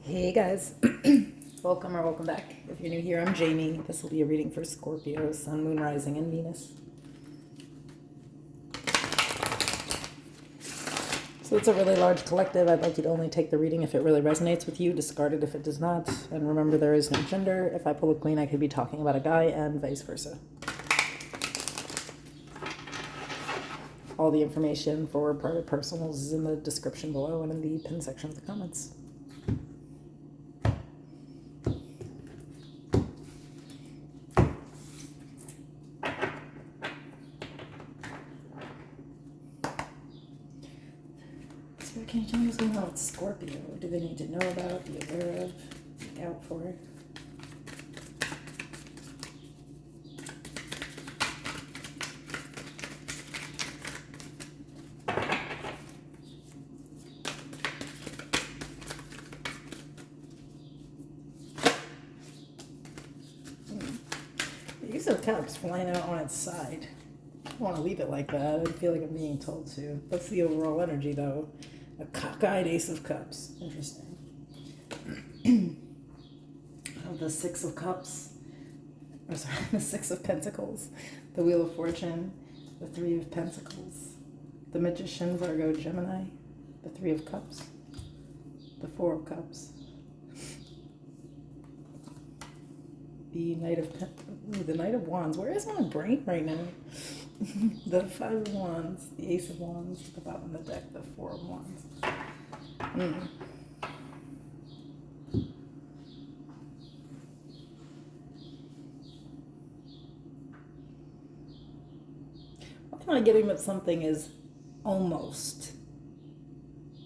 Hey guys, welcome or welcome back. If you're new here, I'm Jamie. This will be a reading for Scorpio, Sun, Moon, Rising, and Venus. So it's a really large collective. I'd like you to only take the reading if it really resonates with you, discard it if it does not, and remember there is no gender. If I pull a queen, I could be talking about a guy and vice versa. All the information for private personals is in the description below and in the pin section of the comments. So can you tell me what's going on with Scorpio? Do they need to know about, be aware of, look out for? The Ace of Cups flying out on its side. I don't want to leave it like that. I feel like I'm being told to. That's the overall energy, though. A cockeyed Ace of Cups. Interesting. The Six of Cups. Oh, sorry, the Six of Pentacles. The Wheel of Fortune. The Three of Pentacles. The Magician, Virgo, Gemini. The Three of Cups. The Four of Cups. The Knight of the Knight of Wands. Where is my brain right now? The Five of Wands, the Ace of Wands, at the bottom of the deck, the Four of Wands. What am I getting that something is almost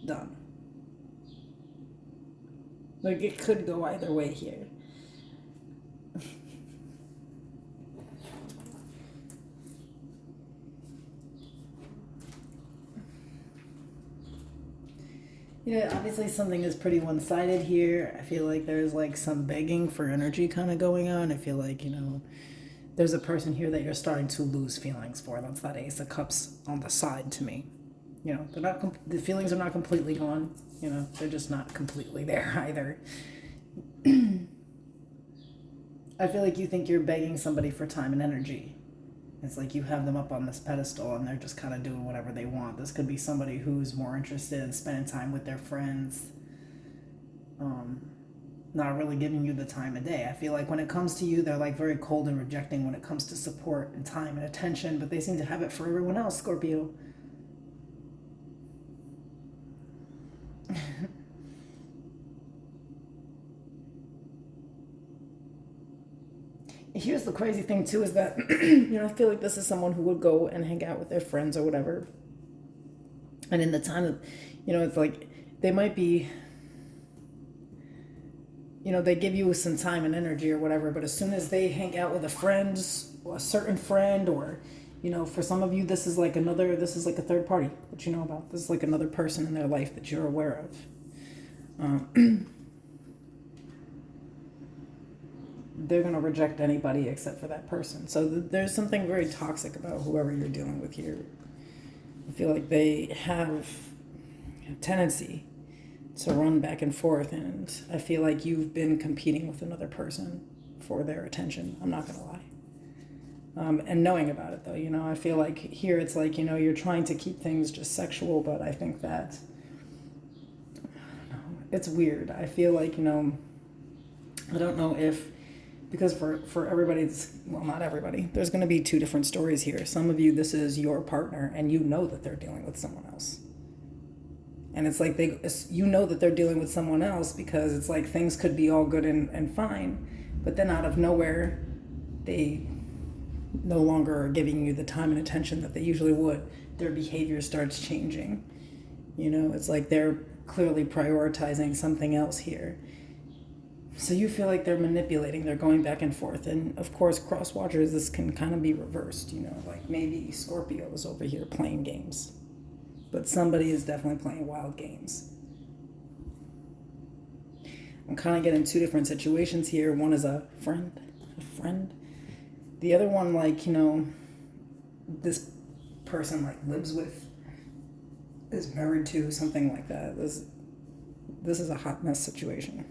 done? Like it could go either way here. Obviously something is pretty one-sided here. I feel like there's like some begging for energy kind of going on. I feel like, there's a person here that you're starting to lose feelings for. That's that Ace of Cups on the side to me. They're not the feelings are not completely gone. They're just not completely there either. I feel like you think you're begging somebody for time and energy. It's like you have them up on this pedestal and they're just kind of doing whatever they want. This could be somebody who's more interested in spending time with their friends, not really giving you the time of day. I feel like when it comes to you, they're like very cold and rejecting when it comes to support and time and attention, but they seem to have it for everyone else, Scorpio. Here's the crazy thing too is that I feel like this is someone who would go and hang out with their friends or whatever, and in the time that it's like they might be they give you some time and energy or whatever, but as soon as they hang out with a certain friend, or for some of you this is like a third party that you know about. This is like another person in their life that you're aware of. They're going to reject anybody except for that person. So there's something very toxic about whoever you're dealing with here. I feel like they have a tendency to run back and forth, and I feel like you've been competing with another person for their attention. I'm not going to lie. And knowing about it, though, I feel like here it's like, you're trying to keep things just sexual, but I think that, I don't know, it's weird. I feel like, I don't know if, because for everybody, well, not everybody, there's going to be two different stories here. Some of you, this is your partner, and you know that they're dealing with someone else. And it's like that they're dealing with someone else because it's like things could be all good and fine, but then out of nowhere, they no longer are giving you the time and attention that they usually would. Their behavior starts changing. It's like they're clearly prioritizing something else here. So you feel like they're manipulating, they're going back and forth. And of course, cross watchers, this can kind of be reversed, like maybe Scorpio is over here playing games, but somebody is definitely playing wild games. I'm kind of getting two different situations here. One is a friend. The other one, like, this person like lives with, is married to, something like that. This This is a hot mess situation.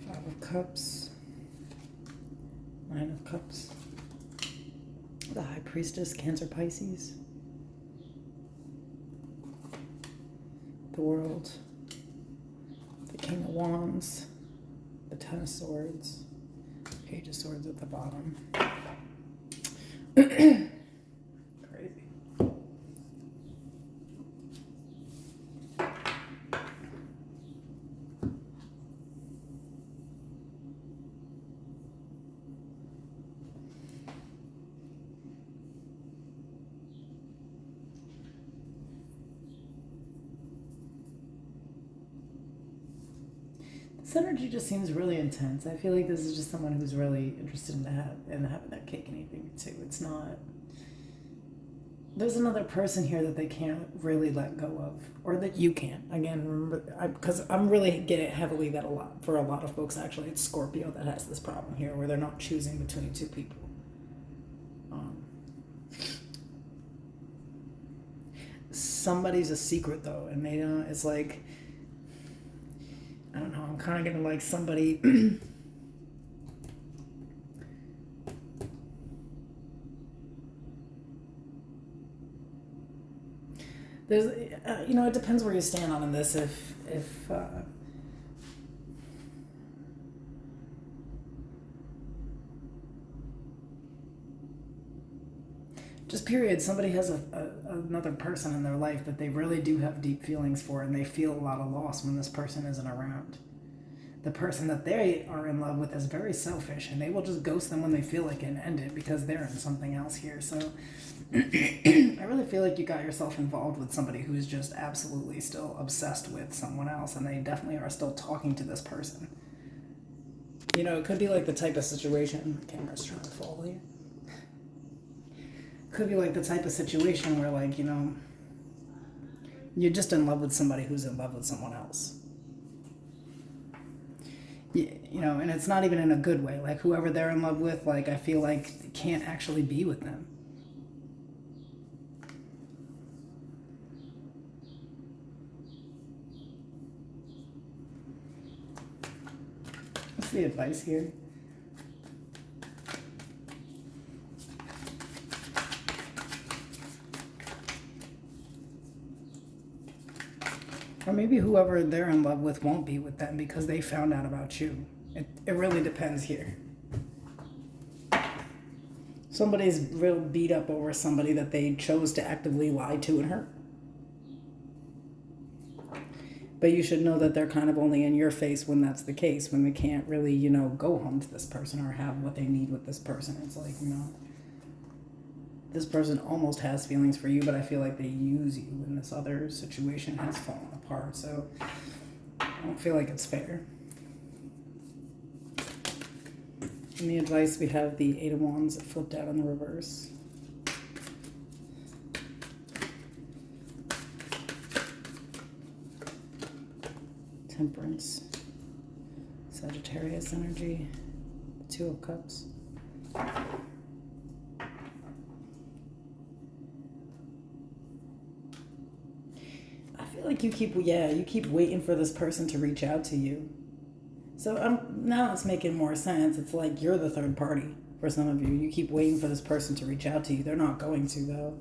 Five of Cups. Nine of Cups. The High Priestess, Cancer, Pisces. The World. The King of Wands. The Ten of Swords. Page of Swords at the bottom. Crazy. This energy just seems really intense. I feel like this is just someone who's really interested in having their cake and eating it too. It's not. There's another person here that they can't really let go of, or that you can't. Again, remember, because I'm really getting heavily that for a lot of folks. Actually, it's Scorpio that has this problem here, where they're not choosing between two people. Somebody's a secret though, and they don't. It's like, I don't know, I'm kind of getting like somebody there's it depends where you stand on this. If just period, somebody has another person in their life that they really do have deep feelings for, and they feel a lot of loss when this person isn't around. The person that they are in love with is very selfish, and they will just ghost them when they feel like it and end it because they're in something else here. So I really feel like you got yourself involved with somebody who's just absolutely still obsessed with someone else, and they definitely are still talking to this person. It could be like the type of situation, the camera's trying to fall here. Could be like the type of situation where, like, you're just in love with somebody who's in love with someone else. And it's not even in a good way. Like, whoever they're in love with, like, I feel like can't actually be with them. What's the advice here? Or maybe whoever they're in love with won't be with them because they found out about you. It really depends here. Somebody's real beat up over somebody that they chose to actively lie to and hurt. But you should know that they're kind of only in your face when that's the case, when they can't really, go home to this person or have what they need with this person. It's like, this person almost has feelings for you, but I feel like they use you, and this other situation has fallen apart. So I don't feel like it's fair. In the advice, we have the Eight of Wands flipped out in the reverse. Temperance. Sagittarius energy. Two of Cups. Like you keep waiting for this person to reach out to you. So now it's making more sense. It's like you're the third party for some of you. You keep waiting for this person to reach out to you. They're not going to, though,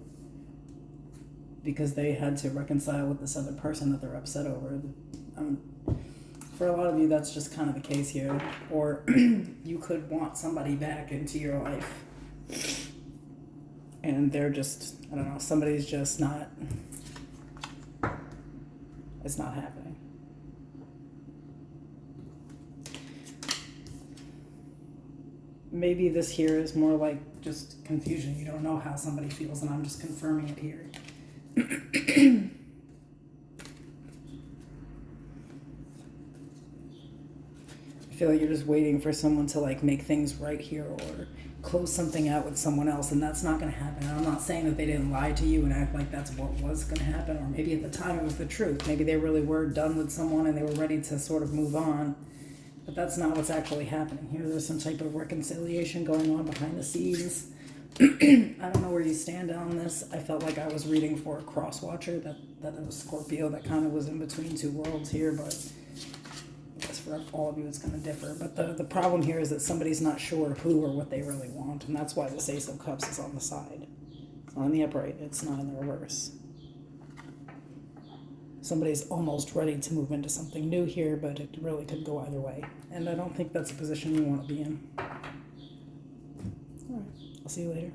because they had to reconcile with this other person that they're upset over. For a lot of you, that's just kind of the case here. Or you could want somebody back into your life, and they're just, I don't know, somebody's just not. It's not happening. Maybe this here is more like just confusion. You don't know how somebody feels, and I'm just confirming it here. I feel like you're just waiting for someone to, like, make things right here, or close something out with someone else, and that's not going to happen. And I'm not saying that they didn't lie to you and act like that's what was going to happen, or maybe at the time it was the truth. Maybe they really were done with someone and they were ready to sort of move on. But that's not what's actually happening here. There's some type of reconciliation going on behind the scenes. I don't know where you stand on this. I felt like I was reading for a cross watcher, that it was Scorpio that kind of was in between two worlds here, but I guess for all of you it's going to differ. But the problem here is that somebody's not sure who or what they really want, and that's why this Ace of Cups is on the side. It's not in the upright, it's not in the reverse. Somebody's almost ready to move into something new here, but it really could go either way. And I don't think that's a position you want to be in. All right, I'll see you later.